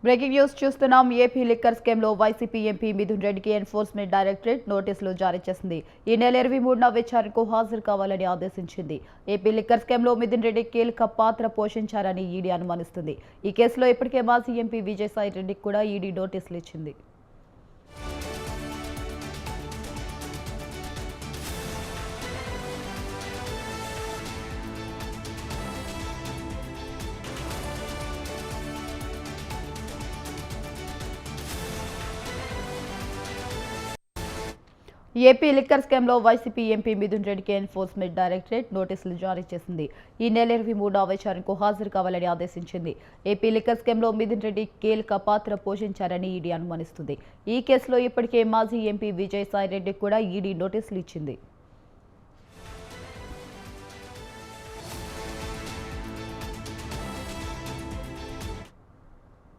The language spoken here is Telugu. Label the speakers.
Speaker 1: బ్రేకింగ్ న్యూస్ చూస్తున్నాం. ఏపీ లిక్కర్ స్కామ్ లో వైసీపీ ఎంపీ మిథున్ రెడ్డికి ఎన్ఫోర్స్మెంట్ డైరెక్టరేట్ నోటీసులు జారీ చేసింది. ఈ నెల 23న విచారణకు హాజరు కావాలని ఆదేశించింది. ఏపీ లిక్కర్ స్కామ్ లో మిథున్ రెడ్డి కీలక పాత్ర పోషించారని ఈడీ అనుమానిస్తుంది. ఈ కేసులో ఇప్పటికే మాజీ ఎంపీ విజయసాయి రెడ్డికి కూడా ఈడీ నోటీసులు ఇచ్చింది. ఏపీ లిక్కర్ స్కామ్ లో వైసీపీ ఎంపీ మిథున్ రెడ్డికి ఎన్ఫోర్స్మెంట్ డైరెక్టరేట్ నోటీసులు జారీ చేసింది. ఈ నెల 23వ విచారణకు హాజరు కావాలని ఆదేశించింది. ఏపీ లిక్కర్ స్కామ్ లో మిథున్ రెడ్డి కీలక పాత్ర పోషించారని ఈడీ అనుమానిస్తుంది. ఈ కేసులో ఇప్పటికే మాజీ ఎంపీ విజయసాయి రెడ్డికి కూడా ఈడీ నోటీసులు ఇచ్చింది.